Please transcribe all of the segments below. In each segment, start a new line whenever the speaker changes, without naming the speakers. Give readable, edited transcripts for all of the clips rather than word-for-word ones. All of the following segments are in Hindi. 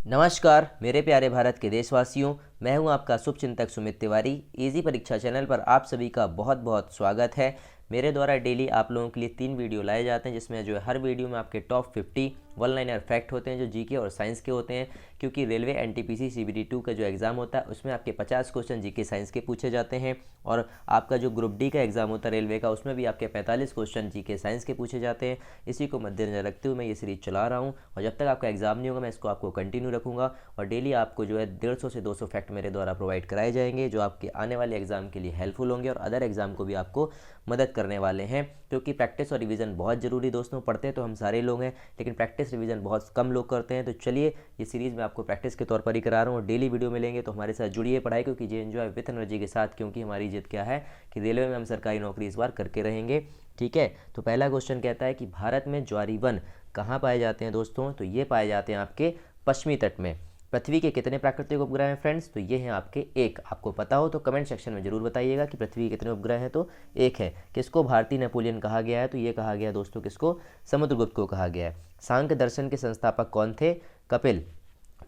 नमस्कार मेरे प्यारे भारत के देशवासियों, मैं हूं आपका शुभचिंतक सुमित तिवारी। इजी परीक्षा चैनल पर आप सभी का बहुत बहुत स्वागत है। मेरे द्वारा डेली आप लोगों के लिए 3 वीडियो लाए जाते हैं, जिसमें जो है हर वीडियो में आपके टॉप 50 वन लाइनर फैक्ट होते हैं जो जीके और साइंस के होते हैं। क्योंकि रेलवे एनटीपीसी सीबीटी 2 का जो एग्ज़ाम होता है उसमें आपके 50 क्वेश्चन जीके साइंस के पूछे जाते हैं, और आपका जो ग्रुप डी का एग्ज़ाम होता है रेलवे का, उसमें भी आपके 45 क्वेश्चन जीके साइंस के पूछे जाते हैं। इसी को मद्देनजर रखते हुए मैं ये सीरीज चला रहा हूँ, और जब तक आपका एग्ज़ाम नहीं होगा मैं इसको आपको कंटिन्यू रखूँगा। और डेली आपको जो है 150 से 200 फैक्ट मेरे द्वारा प्रोवाइड कराए जाएंगे, जो आपके आने वाले एग्ज़ाम के लिए हेल्पफुल होंगे और अदर एग्ज़ाम को भी आपको मदद करने वाले हैं। क्योंकि प्रैक्टिस और रिवीजन बहुत ज़रूरी दोस्तों। पढ़ते तो हम सारे लोग हैं, लेकिन प्रैक्टिस रिवीजन बहुत कम लोग करते हैं। तो चलिए, ये सीरीज़ मैं आपको प्रैक्टिस के तौर पर ही करा रहा हूँ और डेली वीडियो मिलेंगे, तो हमारे साथ जुड़िए पढ़ाई को कीजिए एंजॉय विथ एनर्जी के साथ। क्योंकि हमारी जिद क्या है कि रेलवे में हम सरकारी नौकरी इस बार करके रहेंगे। ठीक है, तो पहला क्वेश्चन कहता है कि भारत में ज्वारी वन कहाँ पाए जाते हैं दोस्तों? तो ये पाए जाते हैं आपके पश्चिमी तट में। पृथ्वी के कितने प्राकृतिक उपग्रह हैं फ्रेंड्स? तो ये हैं आपके एक। आपको पता हो तो कमेंट सेक्शन में जरूर बताइएगा कि पृथ्वी के कितने उपग्रह हैं। तो एक है। किसको भारतीय नेपोलियन कहा गया है? तो ये कहा गया दोस्तों किसको? समुद्रगुप्त को कहा गया है। सांख्य दर्शन के संस्थापक कौन थे? कपिल।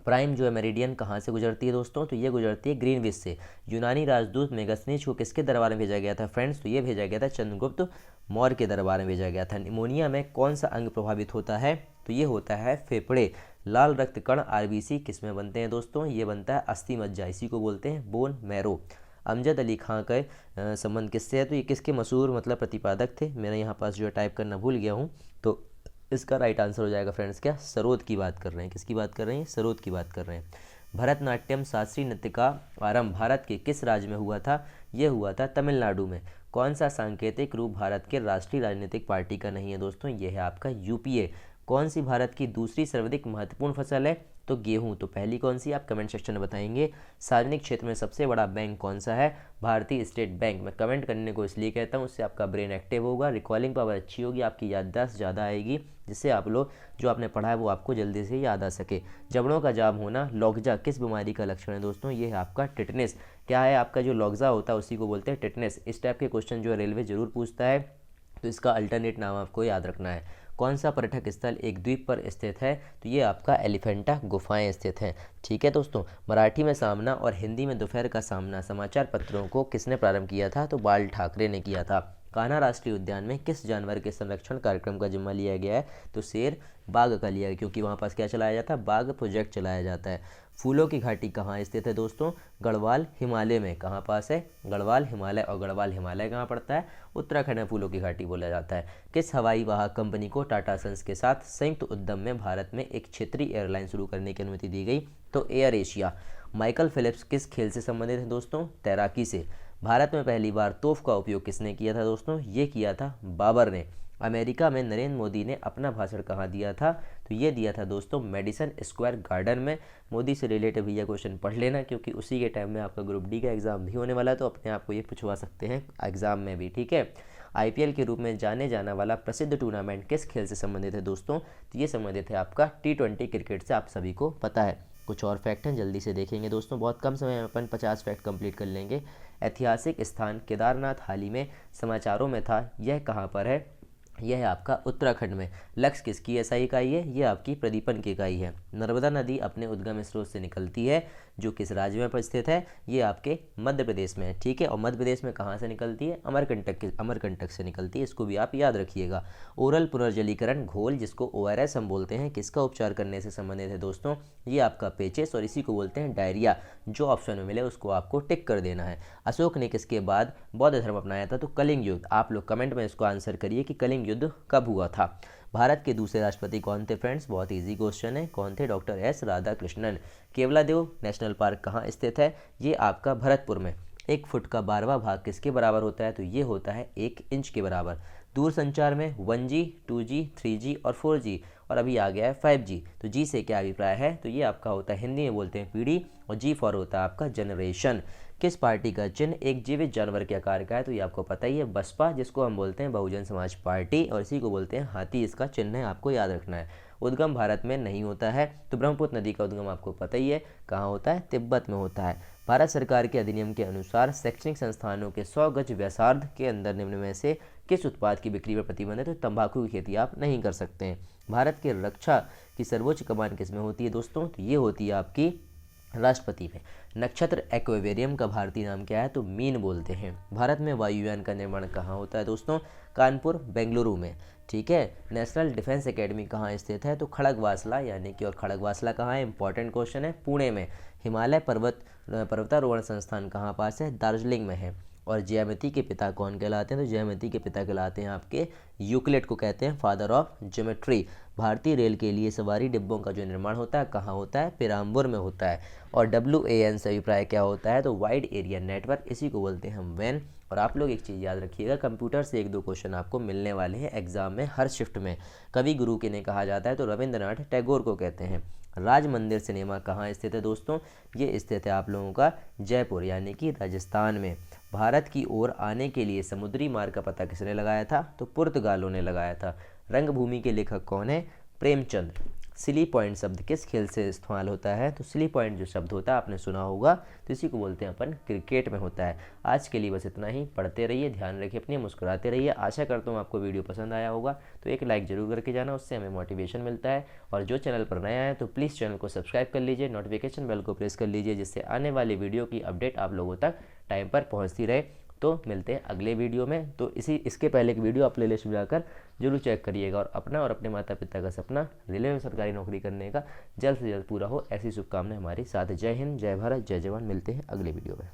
प्राइम जो है मेरिडियन कहाँ से गुजरती है दोस्तों? तो ये गुजरती है ग्रीनविच से। यूनानी राजदूत मेगास्थनीज को किसके दरबार में भेजा गया था फ्रेंड्स? तो ये भेजा गया था चंद्रगुप्त मौर्य के दरबार में भेजा गया था। निमोनिया में कौन सा अंग प्रभावित होता है? तो ये होता है फेफड़े। लाल रक्त कण आरबीसी किस में बनते हैं दोस्तों? ये बनता है अस्थि मज्जा, इसी को बोलते हैं बोन मैरो। अमजद अली खां का संबंध किससे है? तो ये किसके मशहूर मतलब प्रतिपादक थे? मेरे यहाँ पास जो है टाइप करना भूल गया हूँ। तो इसका राइट आंसर हो जाएगा फ्रेंड्स क्या? सरोद की बात कर रहे हैं। किसकी बात कर रहे हैं? सरोद की बात कर रहे हैं। भरतनाट्यम शास्त्रीय नृत्य का आरंभ भारत के किस राज्य में हुआ था? ये हुआ था तमिलनाडु में। कौन सा सांकेतिक रूप भारत के राष्ट्रीय राजनीतिक पार्टी का नहीं है दोस्तों? ये है आपका यूपीए। कौन सी भारत की दूसरी सर्वाधिक महत्वपूर्ण फसल है? तो गेहूं। तो पहली कौन सी? आप कमेंट सेक्शन में बताएंगे। सार्वजनिक क्षेत्र में सबसे बड़ा बैंक कौन सा है? भारतीय स्टेट बैंक। मैं कमेंट करने को इसलिए कहता हूँ, उससे आपका ब्रेन एक्टिव होगा, रिकॉलिंग पावर अच्छी होगी, आपकी याददाश्त ज़्यादा आएगी, जिससे आप लोग जो आपने पढ़ा है वो आपको जल्दी से याद आ सके। जबड़ों का जाम होना लॉकजा किस बीमारी का लक्षण है दोस्तों? ये है आपका टिटनेस। क्या है आपका जो लॉकजा होता है उसी को बोलते हैं टिटनेस। इस टाइप के क्वेश्चन जो है रेलवे जरूर पूछता है, तो इसका अल्टरनेट नाम आपको याद रखना है। कौन सा पर्यटक स्थल एक द्वीप पर स्थित है? तो ये आपका एलिफेंटा गुफाएं स्थित हैं। ठीक है दोस्तों, मराठी में सामना और हिंदी में दोपहर का सामना समाचार पत्रों को किसने प्रारंभ किया था? तो बाल ठाकरे ने किया था। कान्हा राष्ट्रीय उद्यान में किस जानवर के संरक्षण कार्यक्रम का जिम्मा लिया गया है? तो शेर बाघ का लिया है, क्योंकि वहाँ पास क्या चलाया जाता है? बाघ प्रोजेक्ट चलाया जाता है। फूलों की घाटी कहाँ स्थित है दोस्तों? गढ़वाल हिमालय में। कहाँ पास है? गढ़वाल हिमालय। और गढ़वाल हिमालय कहाँ पड़ता है? उत्तराखंड में फूलों की घाटी बोला जाता है। किस हवाई वाहक कंपनी को टाटा सन्स के साथ संयुक्त उद्यम में भारत में एक क्षेत्रीय एयरलाइन शुरू करने की अनुमति दी गई? तो एयर एशिया। माइकल फिलिप्स किस खेल से संबंधित है दोस्तों? तैराकी से। भारत में पहली बार तोफ का उपयोग किसने किया था दोस्तों? ये किया था बाबर ने। अमेरिका में नरेंद्र मोदी ने अपना भाषण कहाँ दिया था? तो ये दिया था दोस्तों मेडिसन स्क्वायर गार्डन में। मोदी से रिलेटेड भी यह क्वेश्चन पढ़ लेना, क्योंकि उसी के टाइम में आपका ग्रुप डी का एग्जाम भी होने वाला है, तो अपने आप को ये पूछवा सकते हैं एग्जाम में भी। ठीक है। आईपीएल के रूप में जाने जाना वाला प्रसिद्ध टूर्नामेंट किस खेल से संबंधित है दोस्तों? तो ये संबंधित है आपका T20 क्रिकेट से, आप सभी को पता है। कुछ और फैक्ट हैं, जल्दी से देखेंगे दोस्तों, बहुत कम समय में अपन 50 फैक्ट कंप्लीट कर लेंगे। ऐतिहासिक स्थान केदारनाथ हाल ही में समाचारों में था, यह कहाँ पर है? यह है आपका उत्तराखंड में। लक्ष्य किसकी एसआई इकाई है? ये आपकी प्रदीपन की इकाई है। नर्मदा नदी अपने उद्गम स्रोत से निकलती है, जो किस राज्य में स्थित है? ये आपके मध्य प्रदेश में है। ठीक है, और मध्य प्रदेश में कहाँ से निकलती है? अमरकंटक से निकलती है, इसको भी आप याद रखिएगा। ओरल पुनर्जलीकरण घोल, जिसको ORS हम बोलते हैं, किसका उपचार करने से संबंधित है दोस्तों? ये आपका पेचिस, और इसी को बोलते हैं डायरिया। जो ऑप्शन में मिले उसको आपको टिक कर देना है। अशोक ने किसके बाद बौद्ध धर्म अपनाया था? तो कलिंग युद्ध। आप लोग कमेंट में इसको आंसर करिए कि कलिंग युद्ध कब हुआ था। भारत के दूसरे राष्ट्रपति कौन थे फ्रेंड्स? बहुत इजी क्वेश्चन है। कौन थे? Doctor S Radhakrishnan. Keoladeo national park कहाँ स्थित है? ये आपका भरतपुर में। 1 फुट का 12वां भाग किसके बराबर होता है? तो ये होता है 1 इंच के बराबर। दूरसंचार में 1G 2G 3G और 4G, और अभी आ गया है 5G। तो जी से क्या अभिप्राय है? तो ये आपका होता है, हिंदी में बोलते हैं पीढ़ी, और जी फॉर होता है आपका जनरेशन। किस पार्टी का चिन्ह एक जीवित जानवर के आकार का है? तो ये आपको पता ही है, बसपा, जिसको हम बोलते हैं बहुजन समाज पार्टी, और इसी को बोलते हैं हाथी, इसका चिन्ह है, आपको याद रखना है। उद्गम भारत में नहीं होता है, तो ब्रह्मपुत्र नदी का उद्गम आपको पता ही है, कहाँ होता है? तिब्बत में होता है। भारत सरकार के अधिनियम के अनुसार शैक्षणिक संस्थानों के 100 गज व्यासार्ध के अंदर निम्न में से किस उत्पाद की बिक्री पर प्रतिबंध है? तो तंबाकू की खेती आप नहीं कर सकते हैं। भारत के रक्षा की सर्वोच्च कमान किसमें होती है दोस्तों? तो ये होती है आपकी राष्ट्रपति में। नक्षत्र एक्वेरियम का भारतीय नाम क्या है? तो मीन बोलते हैं। भारत में वायुयान का निर्माण कहाँ होता है दोस्तों? कानपुर बेंगलुरु में। ठीक है। नेशनल डिफेंस एकेडमी कहाँ स्थित है? तो खड़गवासला यानी कि, और खड़गवासला कहाँ है? इंपॉर्टेंट क्वेश्चन है, पुणे में। हिमालय पर्वतारोहण संस्थान कहाँ पास है? दार्जिलिंग में है। और ज्यामिति के पिता कौन कहलाते हैं? तो ज्यामिति के पिता कहलाते हैं आपके यूक्लिड को कहते हैं फादर ऑफ ज्योमेट्री। भारतीय रेल के लिए सवारी डिब्बों का जो निर्माण होता है कहाँ होता है? पेराम्बूर में होता है। और WAN से अभिप्राय क्या होता है? तो वाइड एरिया नेटवर्क, इसी को बोलते हैं हम वैन। और आप लोग एक चीज़ याद रखिएगा, कंप्यूटर से 1-2 क्वेश्चन आपको मिलने वाले हैं एग्जाम में हर शिफ्ट में। कवि गुरु किन्हें कहा जाता है? तो रविंद्रनाथ टैगोर को कहते हैं। राज मंदिर सिनेमा कहाँ स्थित है दोस्तों? ये स्थित है आप लोगों का जयपुर यानी कि राजस्थान में। भारत की ओर आने के लिए समुद्री मार्ग का पता किसने लगाया था? तो पुर्तगालों ने लगाया था। रंगभूमि के लेखक कौन है? प्रेमचंद। सिली पॉइंट शब्द किस खेल से इस्तेमाल होता है? तो सिली पॉइंट जो शब्द होता है आपने सुना होगा, तो इसी को बोलते हैं अपन क्रिकेट में होता है। आज के लिए बस इतना ही। पढ़ते रहिए, ध्यान रखिए अपनी, मुस्कुराते रहिए। आशा करता हूँ आपको वीडियो पसंद आया होगा, तो एक लाइक जरूर करके जाना, उससे हमें मोटिवेशन मिलता है। और जो चैनल पर नया है तो प्लीज़ चैनल को सब्सक्राइब कर लीजिए, नोटिफिकेशन बेल को प्रेस कर लीजिए, जिससे आने वाली वीडियो की अपडेट आप लोगों तक टाइम पर पहुँचती रहे। तो मिलते हैं अगले वीडियो में। तो इसके पहले एक वीडियो आप प्लेलिस्ट में जाकर जरूर चेक करिएगा, और अपना और अपने माता पिता का सपना रेलवे में सरकारी नौकरी करने का जल्द से जल्द पूरा हो, ऐसी शुभकामनाएं हमारे साथ। जय हिंद, जय भारत, जय जवान। मिलते हैं अगले वीडियो में।